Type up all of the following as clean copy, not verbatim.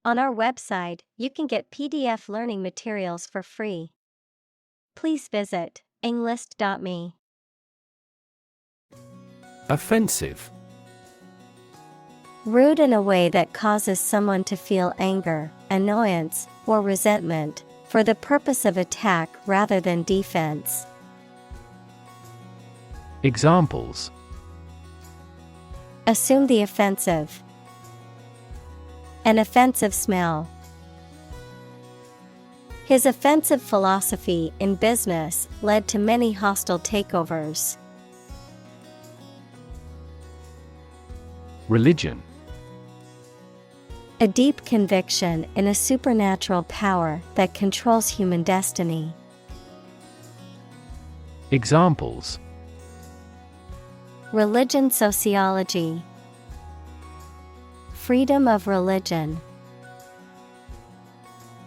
On our website, you can get PDF learning materials for free. Please visit englist.me. Offensive. Rude in a way that causes someone to feel anger, annoyance, or resentment, for the purpose of attack rather than defense. Examples: Assume the offensive. An offensive smell. His offensive philosophy in business led to many hostile takeovers. Religion. A deep conviction in a supernatural power that controls human destiny. Examples: Religion sociology. Freedom of religion.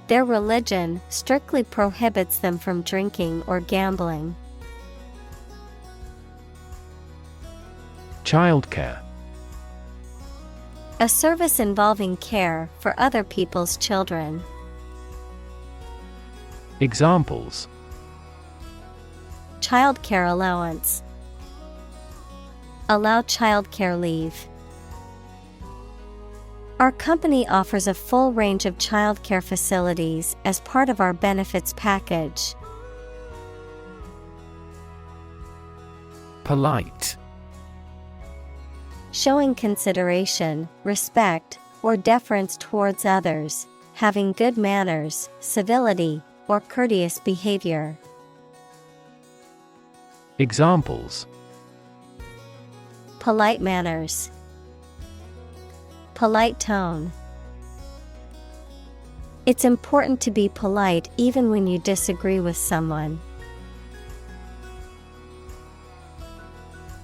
Their religion strictly prohibits them from drinking or gambling. Childcare. A service involving care for other people's children. Examples: Childcare allowance. Allow childcare leave. Our company offers a full range of childcare facilities as part of our benefits package. Polite. Showing consideration, respect, or deference towards others, having good manners, civility, or courteous behavior. Examples: Polite manners. Polite tone. It's important to be polite even when you disagree with someone.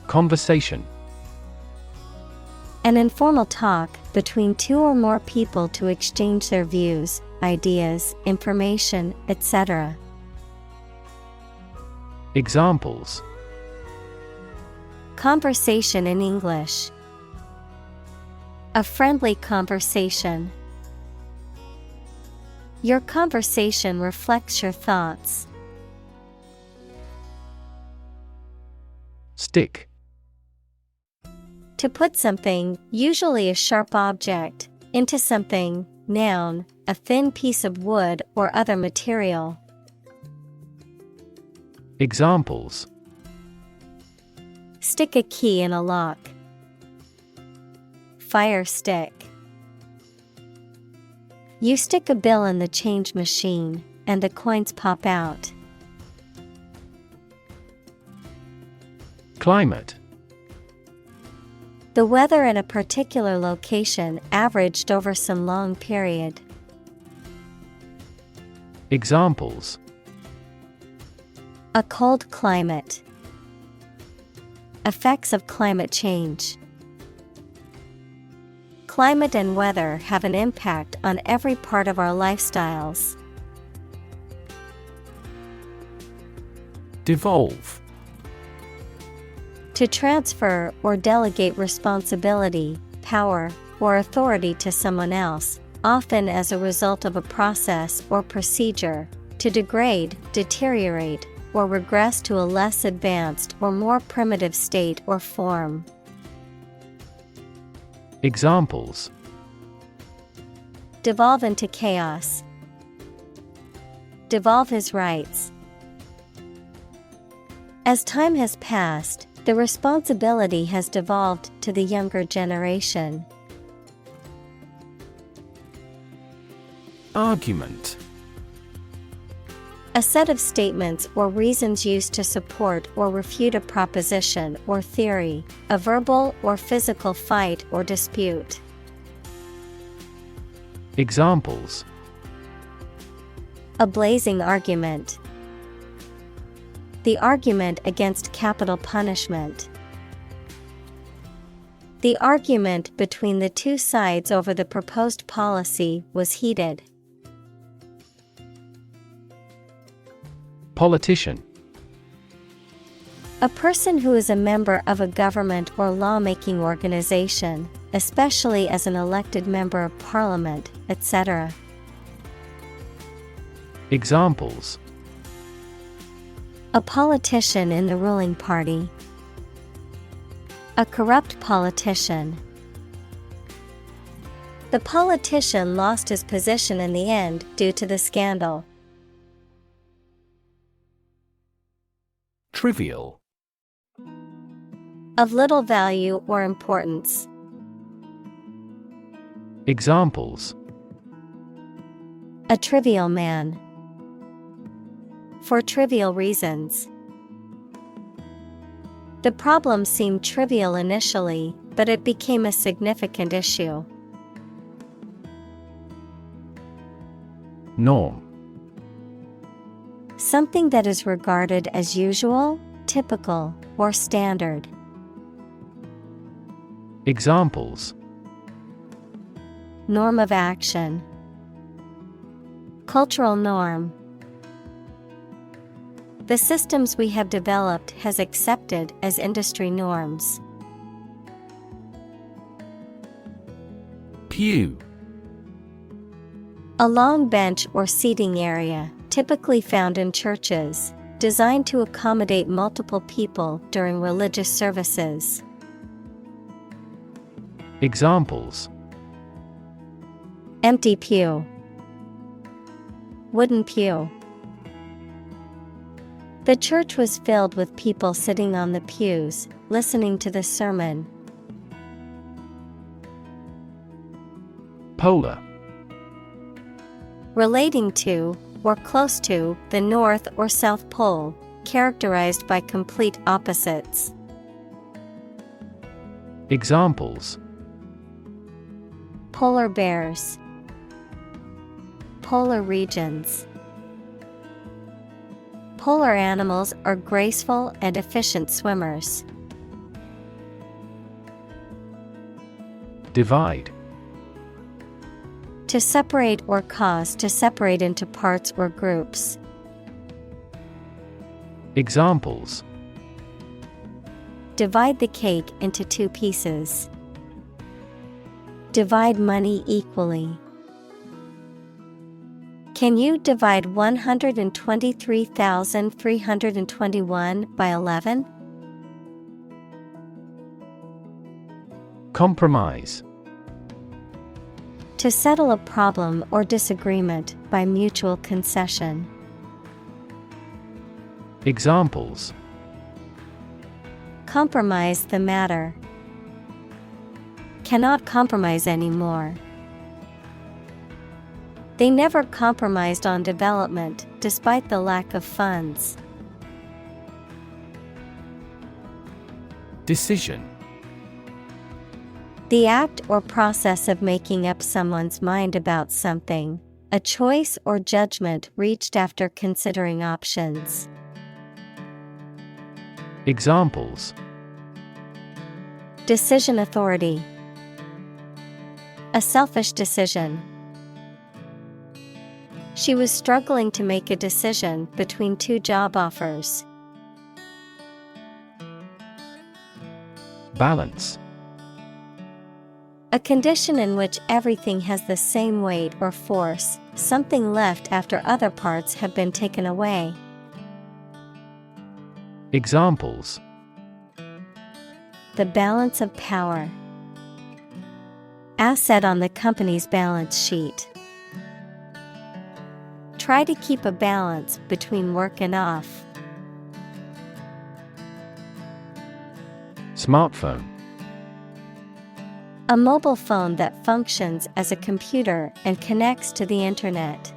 Conversation. An informal talk between two or more people to exchange their views, ideas, information, etc. Examples: Conversation in English. A friendly conversation. Your conversation reflects your thoughts. Stick. To put something, usually a sharp object, into something, noun, a thin piece of wood or other material. Examples: Stick a key in a lock. Fire stick. You stick a bill in the change machine, and the coins pop out. Climate. The weather in a particular location averaged over some long period. Examples: A cold climate. Effects of climate change. Climate and weather have an impact on every part of our lifestyles. Devolve. To transfer or delegate responsibility, power, or authority to someone else, often as a result of a process or procedure. To degrade, deteriorate, or regress to a less advanced or more primitive state or form. Examples: Devolve into chaos. Devolve his rights. As time has passed, the responsibility has devolved to the younger generation. Argument. A set of statements or reasons used to support or refute a proposition or theory, a verbal or physical fight or dispute. Examples: A blazing argument. The argument against capital punishment. The argument between the two sides over the proposed policy was heated. Politician. A person who is a member of a government or lawmaking organization, especially as an elected member of parliament, etc. Examples: A politician in the ruling party. A corrupt politician. The politician lost his position in the end due to the scandal. Trivial. Of little value or importance. Examples: A trivial man. For trivial reasons. The problem seemed trivial initially, but it became a significant issue. Norm. Something that is regarded as usual, typical, or standard. Examples: Norm of action. Cultural norm. The systems we have developed has accepted as industry norms. Pew. A long bench or seating area, typically found in churches, designed to accommodate multiple people during religious services. Examples: Empty pew. Wooden pew. The church was filled with people sitting on the pews, listening to the sermon. Polar. Relating to, or close to, the North or South Pole, characterized by complete opposites. Examples: Polar bears. Polar regions. Polar animals are graceful and efficient swimmers. Divide. To separate or cause to separate into parts or groups. Examples: Divide the cake into 2 pieces. Divide money equally. Can you divide 123,321 by 11? Compromise. To settle a problem or disagreement by mutual concession. Examples: Compromise the matter. Cannot compromise anymore. They never compromised on development, despite the lack of funds. Decision. The act or process of making up someone's mind about something, a choice or judgment reached after considering options. Examples: Decision authority. A selfish decision. She was struggling to make a decision between 2 job offers. Balance. A condition in which everything has the same weight or force, something left after other parts have been taken away. Examples: The balance of power. Asset on the company's balance sheet. Try to keep a balance between work and off. Smartphone. A mobile phone that functions as a computer and connects to the internet.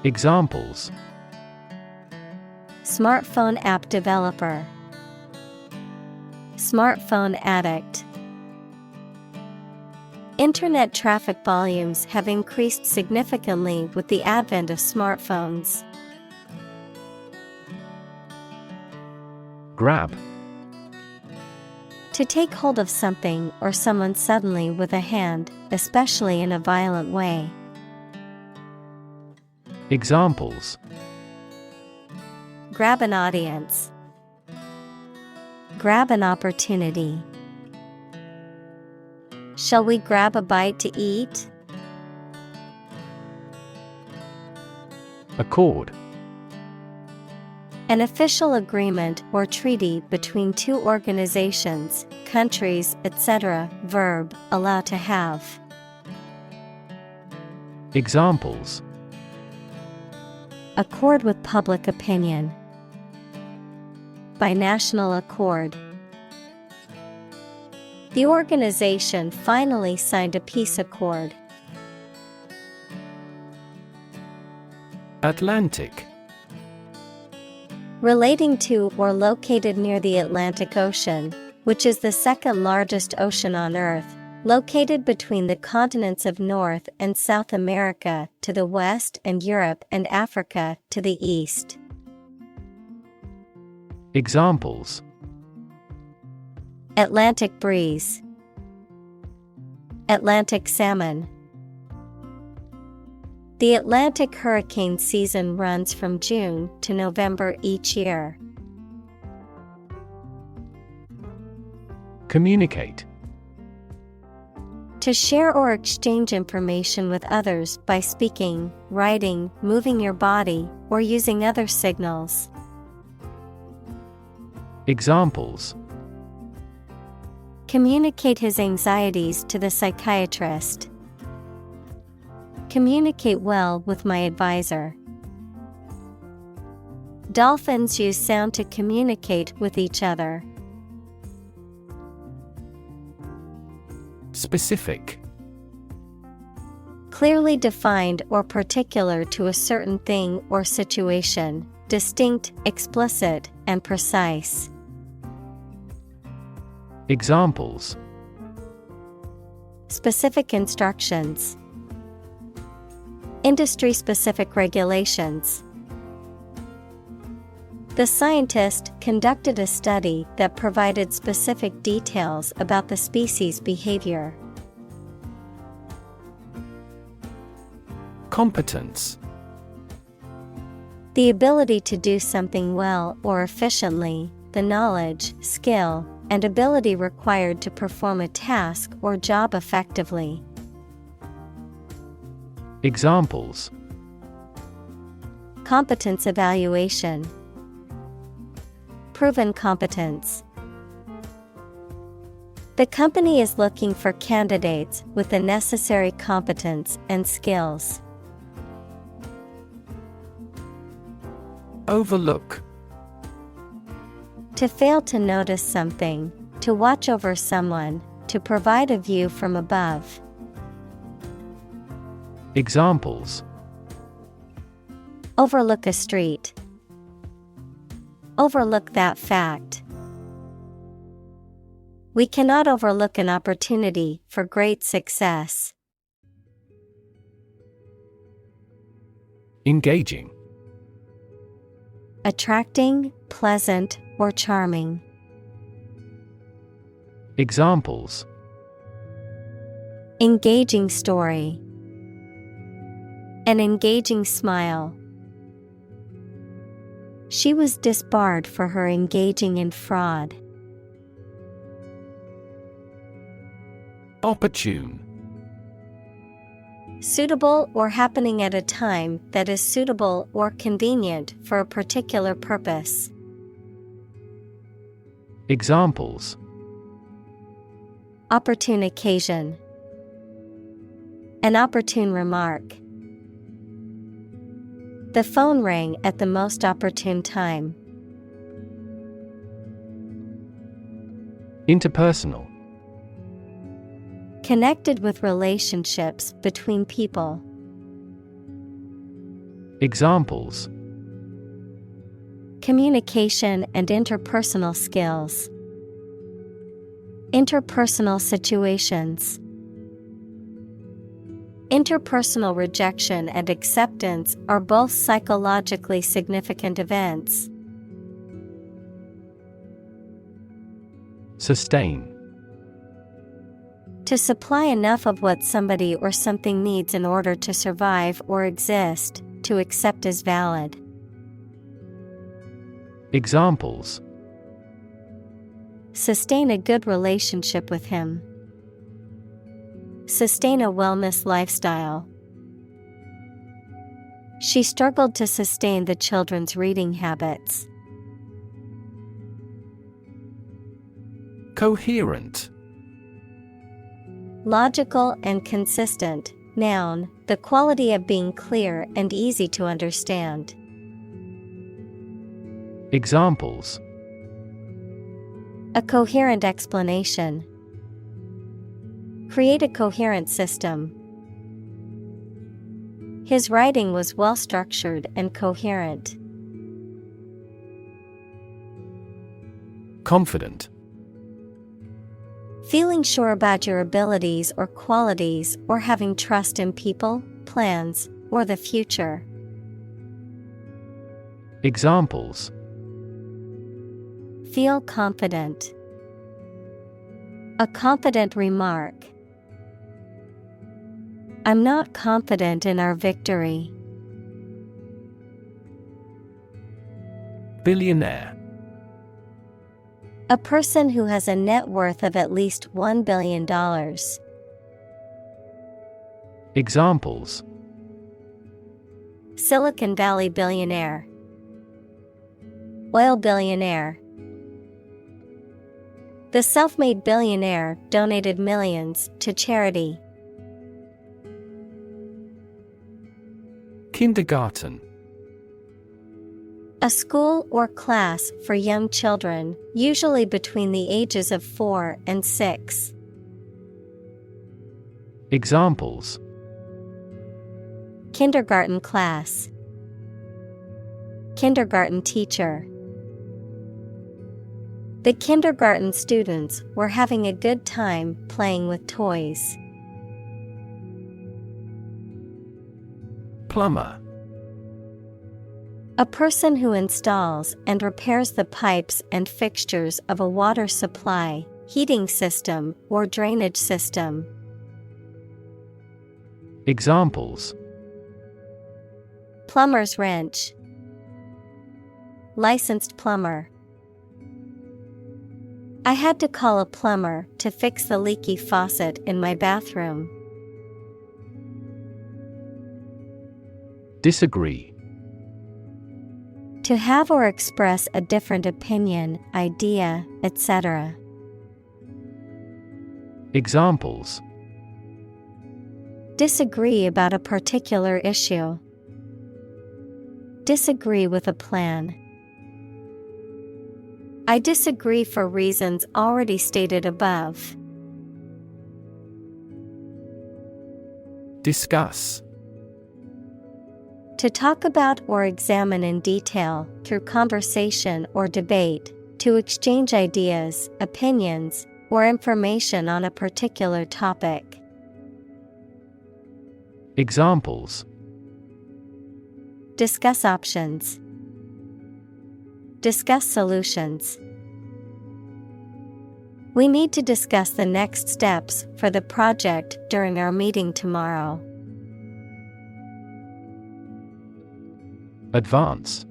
Examples: Smartphone app developer. Smartphone addict. Internet traffic volumes have increased significantly with the advent of smartphones. Grab. To take hold of something or someone suddenly with a hand, especially in a violent way. Examples: Grab an audience. Grab an opportunity. Shall we grab a bite to eat? Accord. An official agreement or treaty between two organizations, countries, etc. Verb, allow to have. Examples: Accord with public opinion. By national accord. The organization finally signed a peace accord. Atlantic. Relating to or located near the Atlantic Ocean, which is the second largest ocean on Earth, located between the continents of North and South America to the west and Europe and Africa to the east. Examples: Atlantic breeze. Atlantic salmon. The Atlantic hurricane season runs from June to November each year. Communicate. To share or exchange information with others by speaking, writing, moving your body, or using other signals. Examples: Communicate his anxieties to the psychiatrist. Communicate well with my advisor. Dolphins use sound to communicate with each other. Specific. Clearly defined or particular to a certain thing or situation, distinct, explicit, and precise. Examples: Specific instructions. Industry-specific regulations. The scientist conducted a study that provided specific details about the species' behavior. Competence. The ability to do something well or efficiently, the knowledge, skill, and ability required to perform a task or job effectively. Examples: Competence evaluation. Proven competence. The company is looking for candidates with the necessary competence and skills. Overlook. To fail to notice something, to watch over someone, to provide a view from above. Examples: Overlook a street. Overlook that fact. We cannot overlook an opportunity for great success. Engaging. Attracting, pleasant, or charming. Examples: Engaging story. An engaging smile. She was disbarred for her engaging in fraud. Opportune. Suitable or happening at a time that is suitable or convenient for a particular purpose. Examples: Opportune occasion. An opportune remark. The phone rang at the most opportune time. Interpersonal. Connected with relationships between people. Examples: Communication and interpersonal skills. Interpersonal situations. Interpersonal rejection and acceptance are both psychologically significant events. Sustain. To supply enough of what somebody or something needs in order to survive or exist, to accept as valid. Examples: Sustain a good relationship with him. Sustain a wellness lifestyle. She struggled to sustain the children's reading habits. Coherent. Logical and consistent. Noun, the quality of being clear and easy to understand. Examples: A coherent explanation. Create a coherent system. His writing was well structured and coherent. Confident. Feeling sure about your abilities or qualities, or having trust in people, plans, or the future. Examples: Feel confident. A confident remark. I'm not confident in our victory. Billionaire. A person who has a net worth of at least $1 billion. Examples: Silicon Valley billionaire. Oil billionaire. The self-made billionaire donated millions to charity. Kindergarten. A school or class for young children, usually between the ages of 4 and 6. Examples: Kindergarten class. Kindergarten teacher. The kindergarten students were having a good time playing with toys. Plumber. A person who installs and repairs the pipes and fixtures of a water supply, heating system, or drainage system. Examples: Plumber's wrench. Licensed plumber. I had to call a plumber to fix the leaky faucet in my bathroom. Disagree. To have or express a different opinion, idea, etc. Examples: Disagree about a particular issue. Disagree with a plan. I disagree for reasons already stated above. Discuss. To talk about or examine in detail, through conversation or debate, to exchange ideas, opinions, or information on a particular topic. Examples: Discuss options. Discuss solutions. We need to discuss the next steps for the project during our meeting tomorrow. Advance.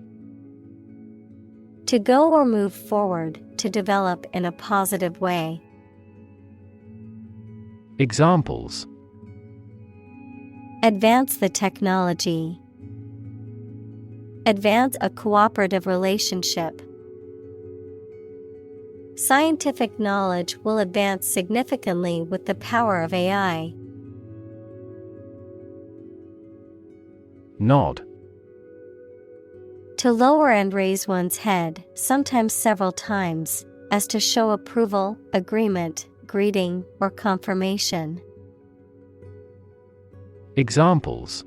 To go or move forward, to develop in a positive way. Examples: Advance the technology. Advance a cooperative relationship. Scientific knowledge will advance significantly with the power of AI. Nod. To lower and raise one's head, sometimes several times, as to show approval, agreement, greeting, or confirmation. Examples: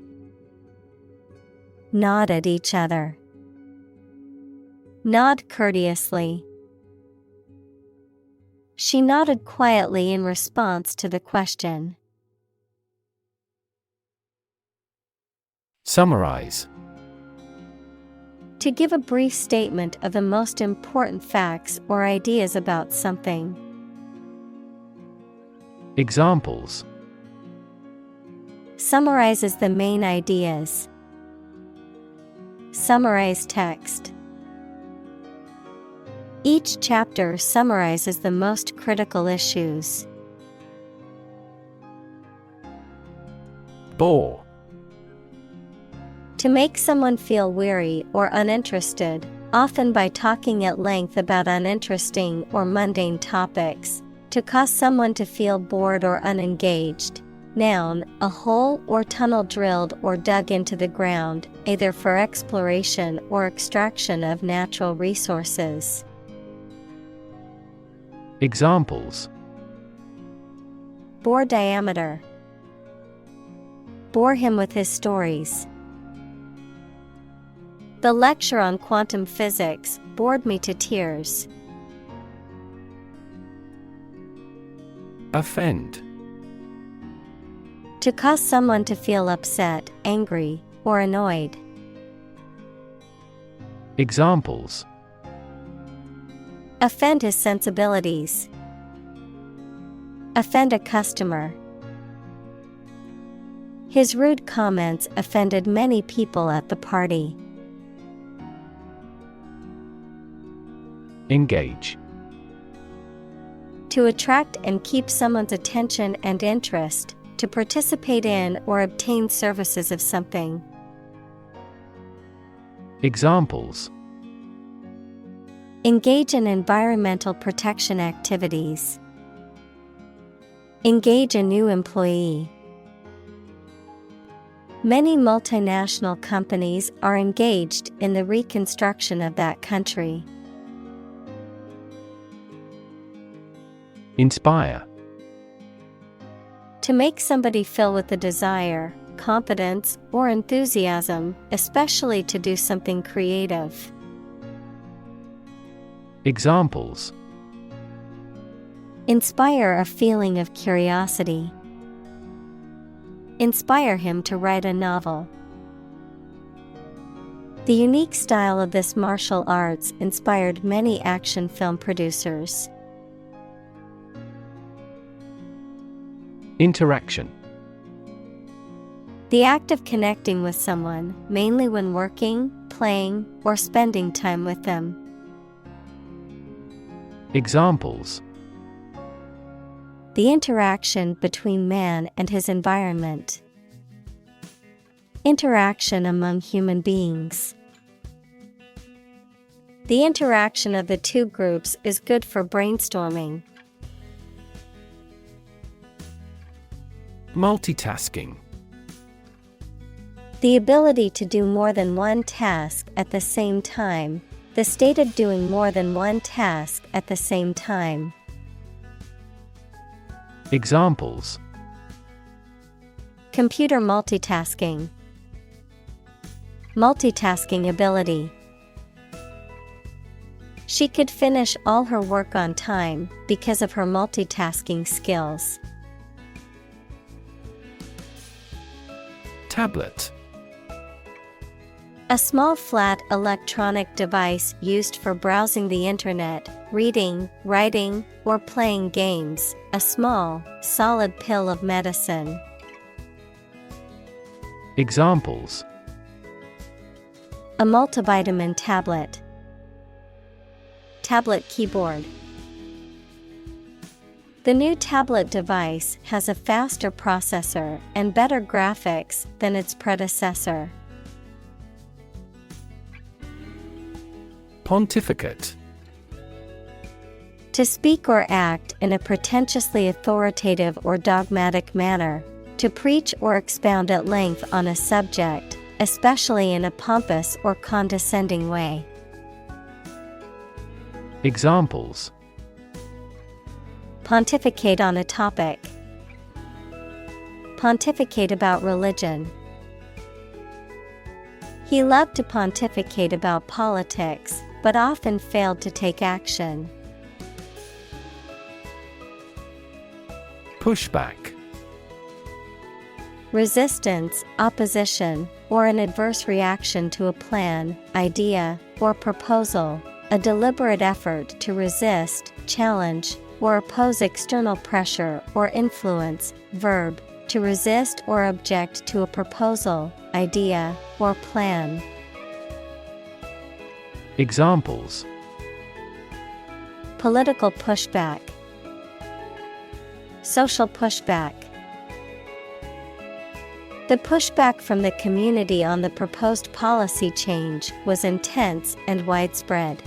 Nod at each other. Nod courteously. She nodded quietly in response to the question. Summarize. To give a brief statement of the most important facts or ideas about something. Examples: Summarizes the main ideas. Summarize text. Each chapter summarizes the most critical issues. Bore. To make someone feel weary or uninterested, often by talking at length about uninteresting or mundane topics. To cause someone to feel bored or unengaged. Noun, a hole or tunnel drilled or dug into the ground, either for exploration or extraction of natural resources. Examples: Bore diameter. Bore him with his stories. The lecture on quantum physics bored me to tears. Offend. To cause someone to feel upset, angry, or annoyed. Examples: Offend his sensibilities. Offend a customer. His rude comments offended many people at the party. Engage. To attract and keep someone's attention and interest, to participate in or obtain services of something. Examples: Engage in environmental protection activities. Engage a new employee. Many multinational companies are engaged in the reconstruction of that country. Inspire. To make somebody feel with the desire, confidence, or enthusiasm, especially to do something creative. Examples: Inspire a feeling of curiosity. Inspire him to write a novel. The unique style of this martial arts inspired many action film producers. Interaction. The act of connecting with someone, mainly when working, playing, or spending time with them. Examples: The interaction between man and his environment. Interaction among human beings. The interaction of the two groups is good for brainstorming. Multitasking. The ability to do more than one task at the same time. The state of doing more than one task at the same time. Examples: Computer multitasking. Multitasking ability. She could finish all her work on time because of her multitasking skills. Tablet. A small flat electronic device used for browsing the internet, reading, writing, or playing games. A small, solid pill of medicine. Examples: A multivitamin tablet. Tablet keyboard. The new tablet device has a faster processor and better graphics than its predecessor. Pontificate. To speak or act in a pretentiously authoritative or dogmatic manner. To preach or expound at length on a subject, especially in a pompous or condescending way. Examples: Pontificate on a topic. Pontificate about religion. He loved to pontificate about politics, but often failed to take action. Pushback. Resistance, opposition, or an adverse reaction to a plan, idea, or proposal. A deliberate effort to resist, challenge, or oppose external pressure or influence. Verb, to resist or object to a proposal, idea, or plan. Examples: Political pushback. Social pushback. The pushback from the community on the proposed policy change was intense and widespread.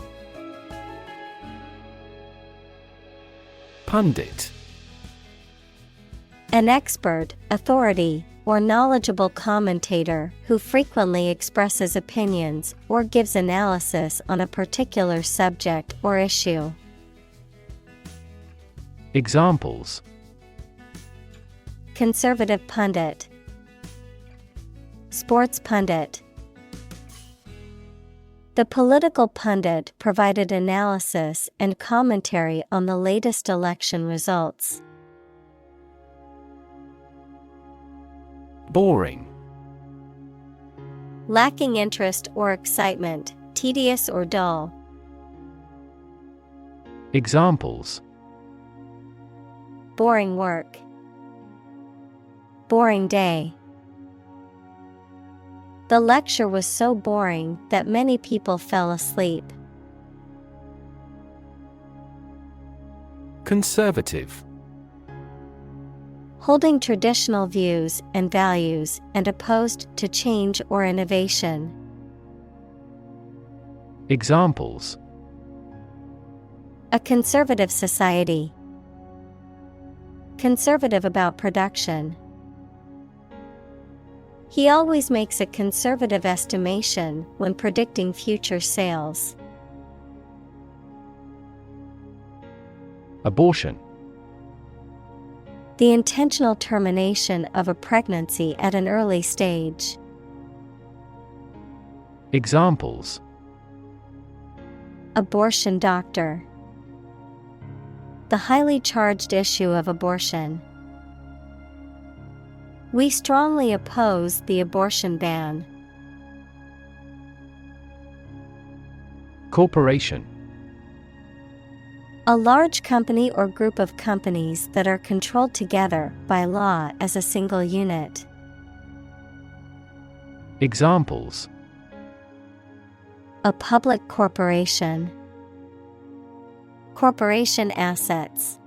Pundit. An expert, authority, or knowledgeable commentator who frequently expresses opinions or gives analysis on a particular subject or issue. Examples: Conservative pundit, sports pundit. The political pundit provided analysis and commentary on the latest election results. Boring. Lacking interest or excitement, tedious or dull. Examples: Boring work, boring day. The lecture was so boring that many people fell asleep. Conservative. Holding traditional views and values and opposed to change or innovation. Examples: A conservative society. Conservative about production. He always makes a conservative estimation when predicting future sales. Abortion. The intentional termination of a pregnancy at an early stage. Examples: Abortion doctor. The highly charged issue of abortion. We strongly oppose the abortion ban. Corporation. A large company or group of companies that are controlled together by law as a single unit. Examples: A public corporation. Corporation assets.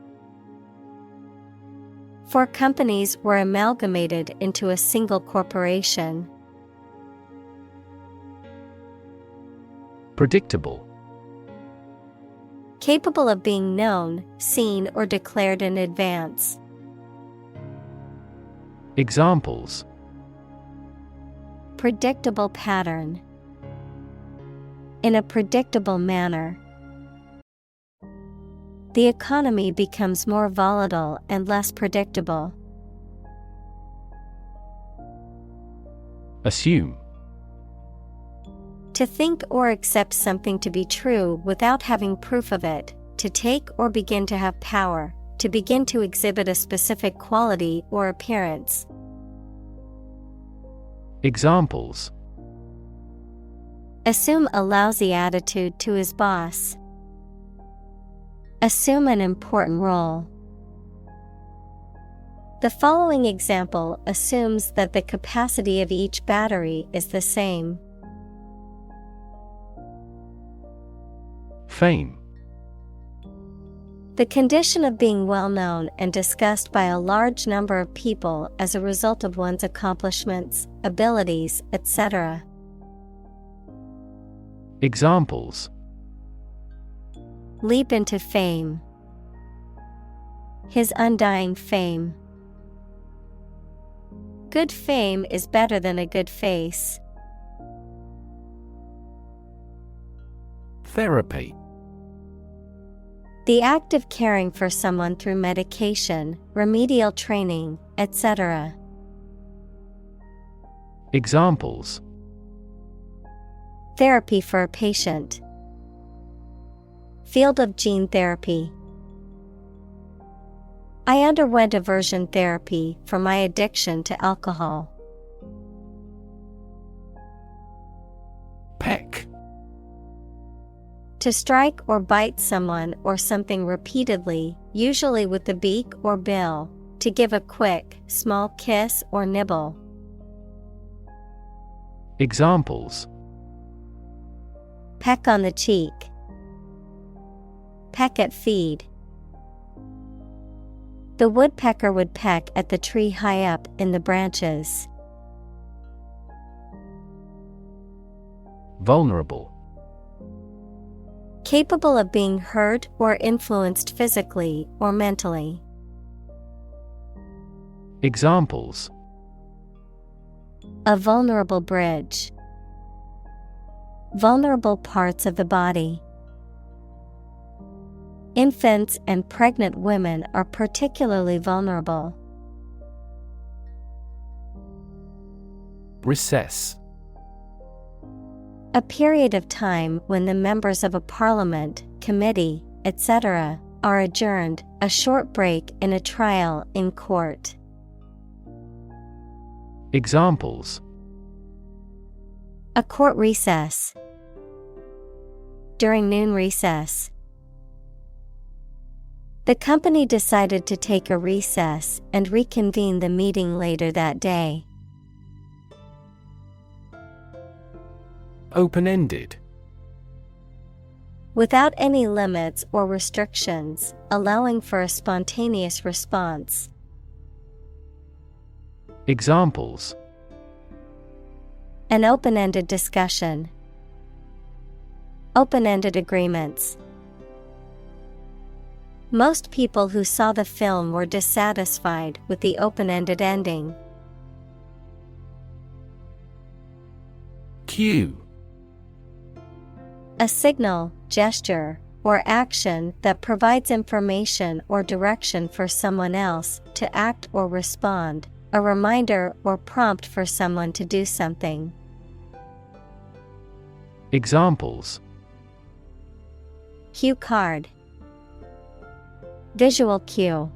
4 companies were amalgamated into a single corporation. Predictable. Capable of being known, seen, or declared in advance. Examples: Predictable pattern. In a predictable manner. The economy becomes more volatile and less predictable. Assume. To think or accept something to be true without having proof of it, to take or begin to have power, to begin to exhibit a specific quality or appearance. Examples: Assume a lousy attitude to his boss. Assume an important role. The following example assumes that the capacity of each battery is the same. Fame. The condition of being well known and discussed by a large number of people as a result of one's accomplishments, abilities, etc. Examples: Leap into fame. His undying fame. Good fame is better than a good face. Therapy. The act of caring for someone through medication, remedial training, etc. Examples: Therapy for a patient. Field of gene therapy. I underwent aversion therapy for my addiction to alcohol. Peck. To strike or bite someone or something repeatedly, usually with the beak or bill, to give a quick, small kiss or nibble. Examples: Peck on the cheek. Peck at feed. The woodpecker would peck at the tree high up in the branches. Vulnerable. Capable of being hurt or influenced physically or mentally. Examples: A vulnerable bridge. Vulnerable parts of the body. Infants and pregnant women are particularly vulnerable. Recess. A period of time when the members of a parliament, committee, etc., are adjourned, a short break in a trial in court. Examples: A court recess. During noon recess. The company decided to take a recess and reconvene the meeting later that day. Open-ended. Without any limits or restrictions, allowing for a spontaneous response. Examples: An open-ended discussion. Open-ended agreements. Most people who saw the film were dissatisfied with the open-ended ending. Cue. A signal, gesture, or action that provides information or direction for someone else to act or respond, a reminder or prompt for someone to do something. Examples: Cue card. Visual cue.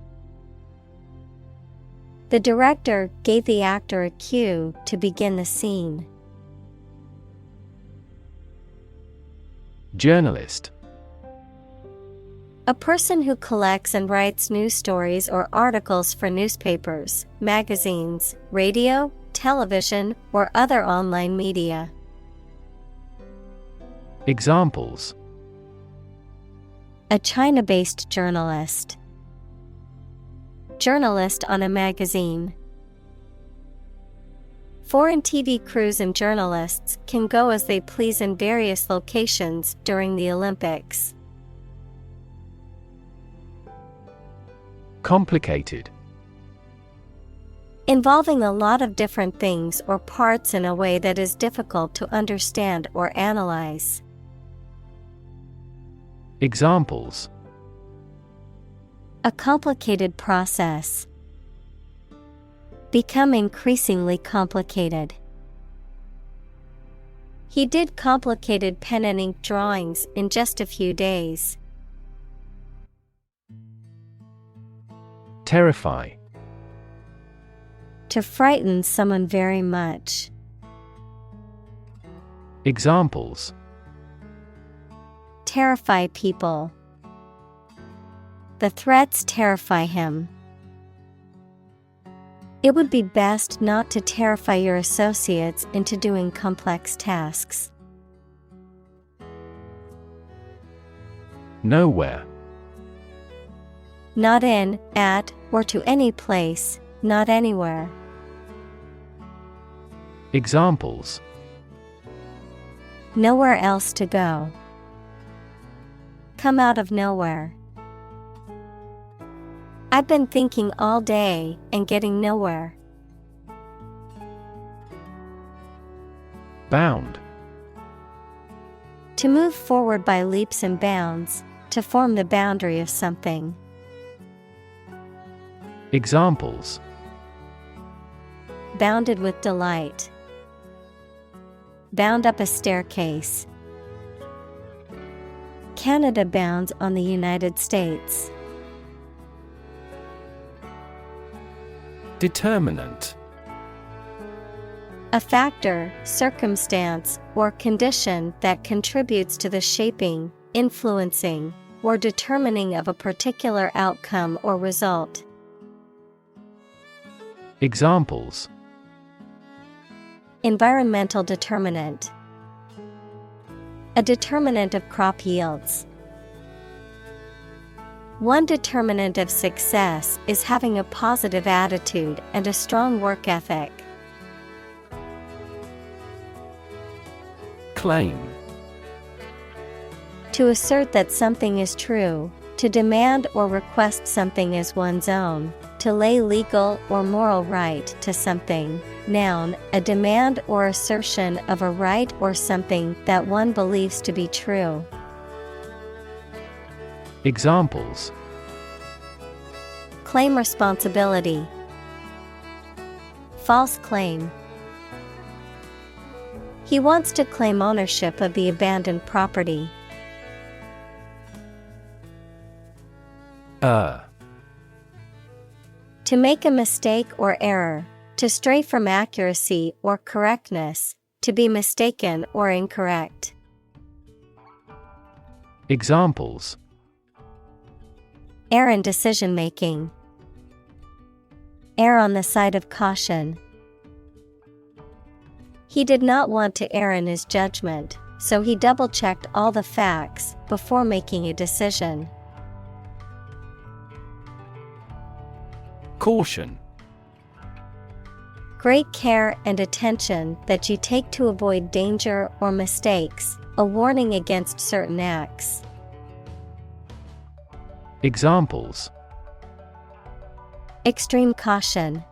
The director gave the actor a cue to begin the scene. Journalist. A person who collects and writes news stories or articles for newspapers, magazines, radio, television, or other online media. Examples: A China-based journalist. Journalist on a magazine. Foreign TV crews and journalists can go as they please in various locations during the Olympics. Complicated. Involving a lot of different things or parts in a way that is difficult to understand or analyze. Examples: A complicated process. Become increasingly complicated. He did complicated pen and ink drawings in just a few days. Terrify. To frighten someone very much. Examples: Terrify people. The threats terrify him. It would be best not to terrify your associates into doing complex tasks. Nowhere. Not in, at, or to any place, not anywhere. Examples: Nowhere else to go. Come out of nowhere. I've been thinking all day and getting nowhere. Bound. To move forward by leaps and bounds, to form the boundary of something. Examples: Bounded with delight. Bound up a staircase. Canada bounds on the United States. Determinant. A factor, circumstance, or condition that contributes to the shaping, influencing, or determining of a particular outcome or result. Examples: Environmental determinant. A determinant of crop yields. One determinant of success is having a positive attitude and a strong work ethic. Claim. To assert that something is true, to demand or request something as one's own, to lay legal or moral right to something. Noun, a demand or assertion of a right or something that one believes to be true. Examples: Claim responsibility. False claim. He wants to claim ownership of the abandoned property. To make a mistake or error, to stray from accuracy or correctness, to be mistaken or incorrect. Examples: Err in decision making. Err on the side of caution. He did not want to err in his judgment, so he double-checked all the facts before making a decision. Caution. Great care and attention that you take to avoid danger or mistakes, a warning against certain acts. Examples: Extreme caution.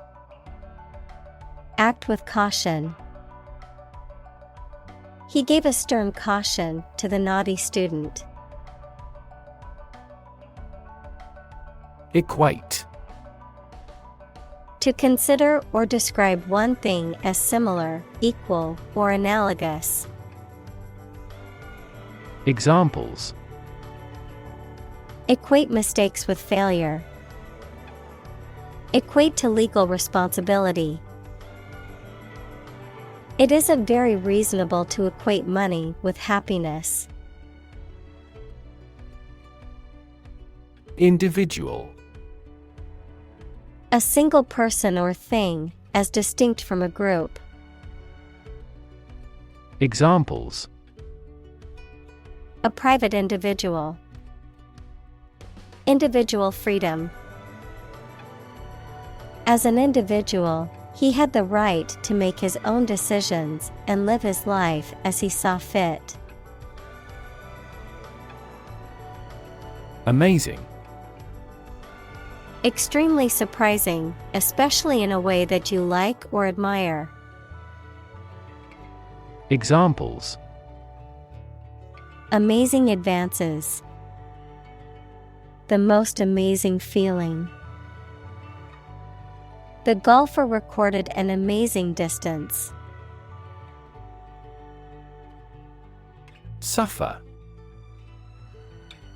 Act with caution. He gave a stern caution to the naughty student. Equate. To consider or describe one thing as similar, equal, or analogous. Examples: Equate mistakes with failure. Equate to legal responsibility. It isn't very reasonable to equate money with happiness. Individual. A single person or thing, as distinct from a group. Examples: A private individual. Individual freedom. As an individual, he had the right to make his own decisions and live his life as he saw fit. Amazing. Extremely surprising, especially in a way that you like or admire. Examples: Amazing advances. The most amazing feeling. The golfer recorded an amazing distance. Suffer.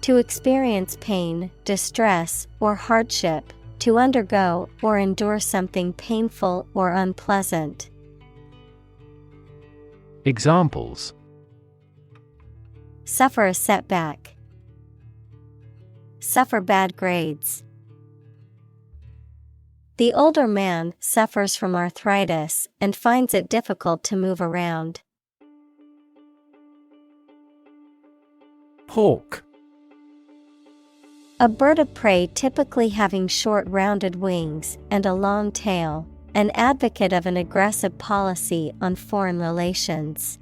To experience pain, distress, or hardship, to undergo or endure something painful or unpleasant. Examples: Suffer a setback. Suffer bad grades. The older man suffers from arthritis and finds it difficult to move around. Hawk. A bird of prey typically having short rounded wings and a long tail, an advocate of an aggressive policy on foreign relations.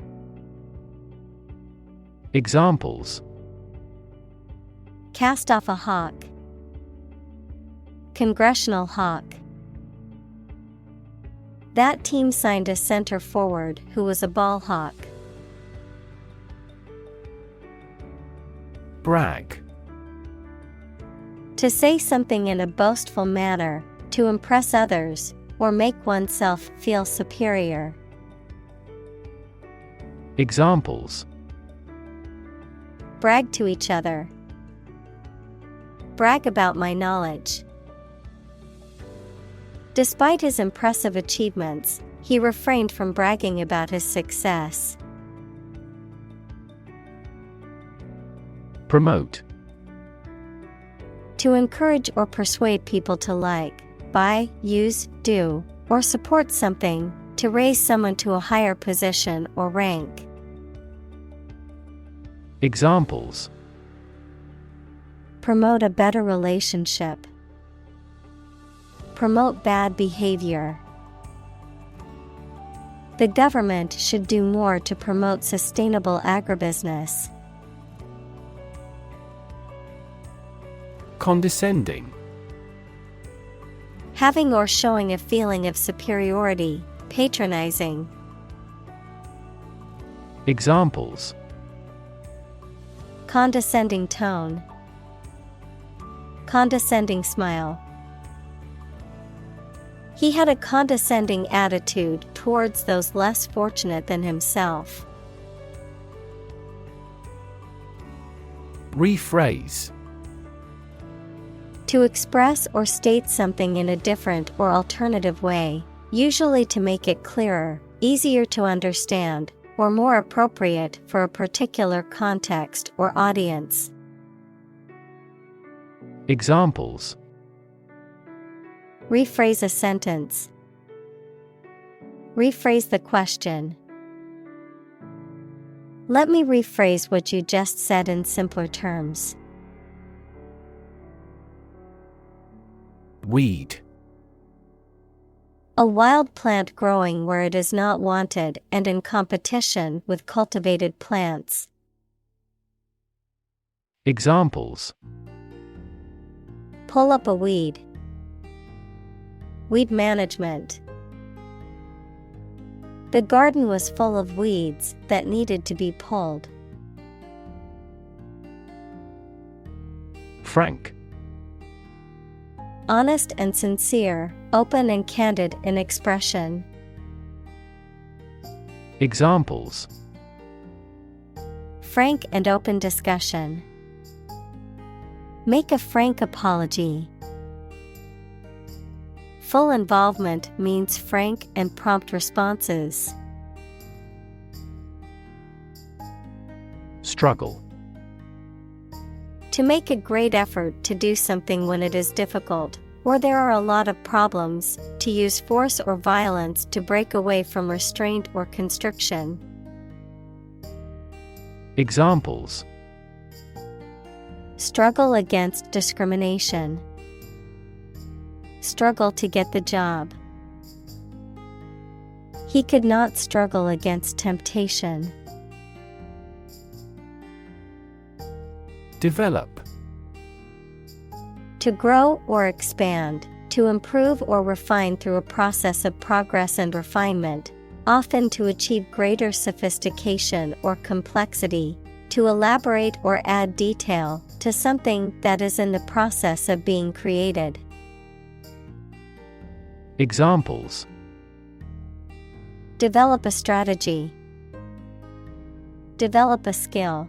Examples: Cast off a hawk. Congressional hawk. That team signed a center forward who was a ball hawk. Brag. To say something in a boastful manner, to impress others, or make oneself feel superior. Examples: Brag to each other. Brag about my knowledge. Despite his impressive achievements, he refrained from bragging about his success. Promote. To encourage or persuade people to like, buy, use, do, or support something, to raise someone to a higher position or rank. Examples: Promote a better relationship. Promote bad behavior. The government should do more to promote sustainable agribusiness. Condescending. Having or showing a feeling of superiority, patronizing. Examples: Condescending tone. Condescending smile. He had a condescending attitude towards those less fortunate than himself. Rephrase. To express or state something in a different or alternative way, usually to make it clearer, easier to understand, or more appropriate for a particular context or audience. Examples: Rephrase a sentence. Rephrase the question. Let me rephrase what you just said in simpler terms. Weed. A wild plant growing where it is not wanted and in competition with cultivated plants. Examples: Pull up a weed. Weed management. The garden was full of weeds that needed to be pulled. Frank. Honest and sincere, open and candid in expression. Examples: Frank and open discussion. Make a frank apology. Full involvement means frank and prompt responses. Struggle. To make a great effort to do something when it is difficult, or there are a lot of problems, to use force or violence to break away from restraint or constriction. Examples: Struggle against discrimination. Struggle to get the job. He could not struggle against temptation. Develop. To grow or expand, to improve or refine through a process of progress and refinement, often to achieve greater sophistication or complexity, to elaborate or add detail to something that is in the process of being created. Examples: Develop a strategy. Develop a skill.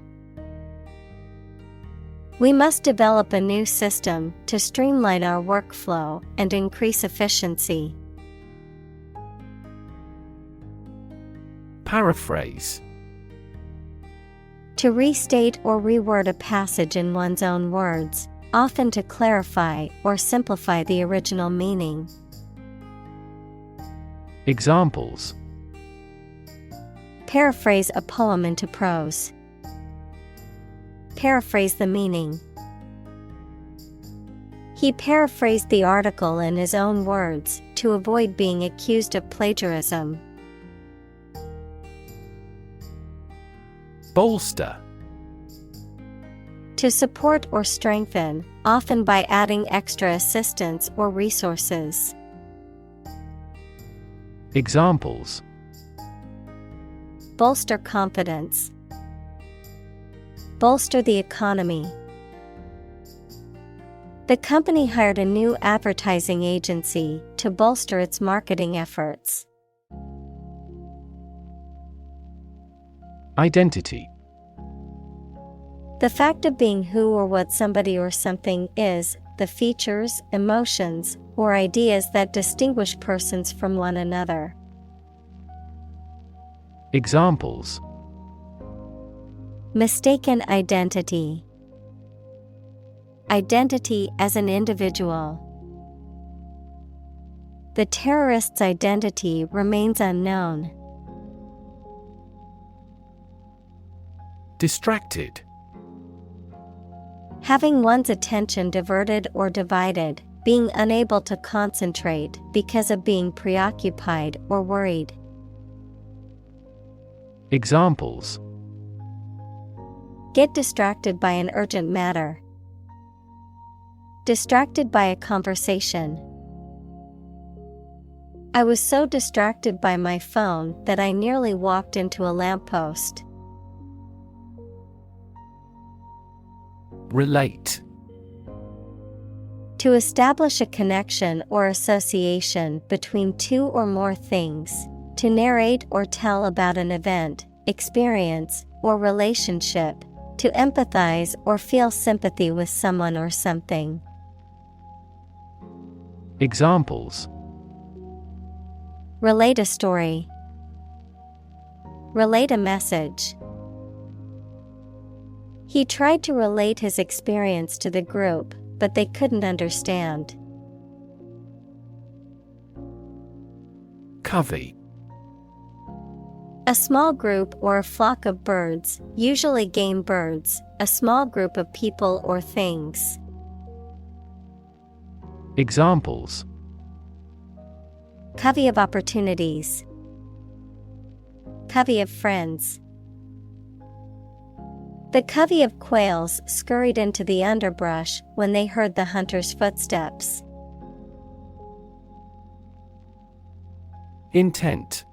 We must develop a new system to streamline our workflow and increase efficiency. Paraphrase. To restate or reword a passage in one's own words, often to clarify or simplify the original meaning. Examples: Paraphrase a poem into prose. Paraphrase the meaning. He paraphrased the article in his own words to avoid being accused of plagiarism. Bolster. To support or strengthen, often by adding extra assistance or resources. Examples: Bolster confidence. Bolster the economy. The company hired a new advertising agency to bolster its marketing efforts. Identity. The fact of being who or what somebody or something is, the features, emotions, or ideas that distinguish persons from one another. Examples: Mistaken identity. Identity as an individual. The terrorist's identity remains unknown. Distracted. Having one's attention diverted or divided, being unable to concentrate because of being preoccupied or worried. Examples. Get distracted by an urgent matter. Distracted by a conversation. I was so distracted by my phone that I nearly walked into a lamppost. Relate. To establish a connection or association between two or more things. To narrate or tell about an event, experience, or relationship. To empathize or feel sympathy with someone or something. Examples. Relate a story. Relate a message. He tried to relate his experience to the group, but they couldn't understand. Covey. A small group or a flock of birds, usually game birds, a small group of people or things. Examples. Covey of opportunities. Covey of friends. The covey of quails scurried into the underbrush when they heard the hunter's footsteps. Intent.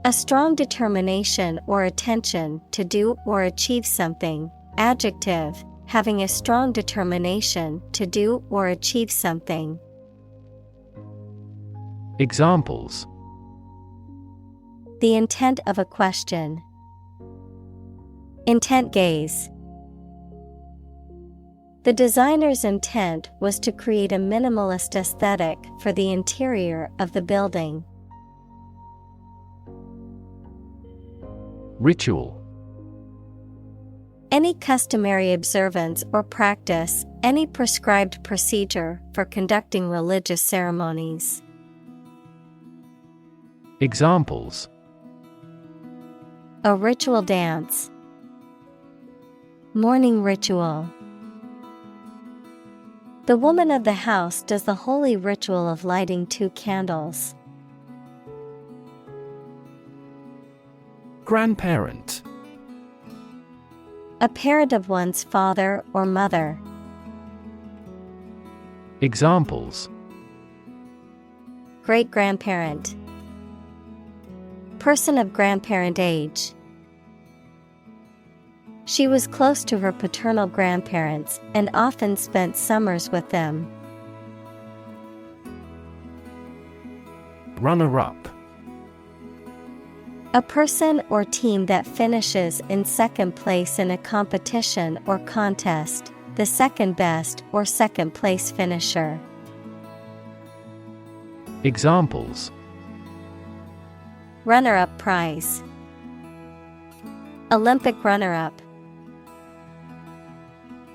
A strong determination or attention to do or achieve something. Adjective, having a strong determination to do or achieve something. Examples. The intent of a question. Intent gaze. The designer's intent was to create a minimalist aesthetic for the interior of the building. Ritual. Any customary observance or practice, any prescribed procedure for conducting religious ceremonies. Examples. A ritual dance. Morning ritual. The woman of the house does the holy ritual of lighting 2 candles. Grandparent. A parent of one's father or mother. Examples. Great-grandparent. Person of grandparent age. She was close to her paternal grandparents and often spent summers with them. Runner-up. A person or team that finishes in second place in a competition or contest, the second best or second place finisher. Examples. Runner-up prize. Olympic runner-up.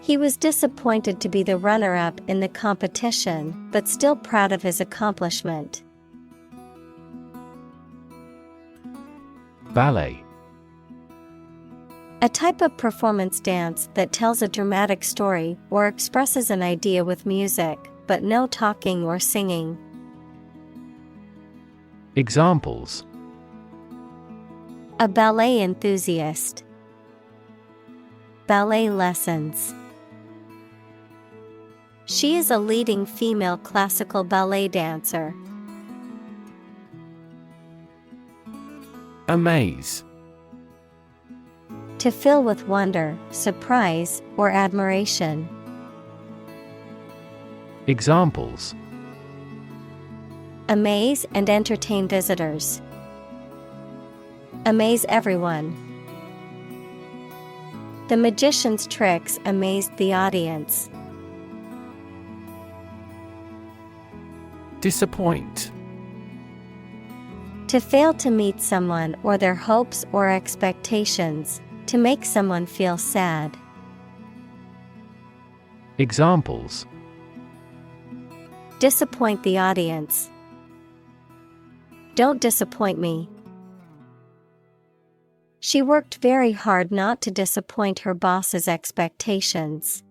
He was disappointed to be the runner-up in the competition, but still proud of his accomplishment. Ballet. A type of performance dance that tells a dramatic story or expresses an idea with music, but no talking or singing. Examples. A ballet enthusiast. Ballet lessons. She is a leading female classical ballet dancer. Amaze. To fill with wonder, surprise, or admiration. Examples. Amaze and entertain visitors. Amaze everyone. The magician's tricks amazed the audience. Disappoint. To fail to meet someone or their hopes or expectations, to make someone feel sad. Examples. Disappoint the audience. Don't disappoint me. She worked very hard not to disappoint her boss's expectations.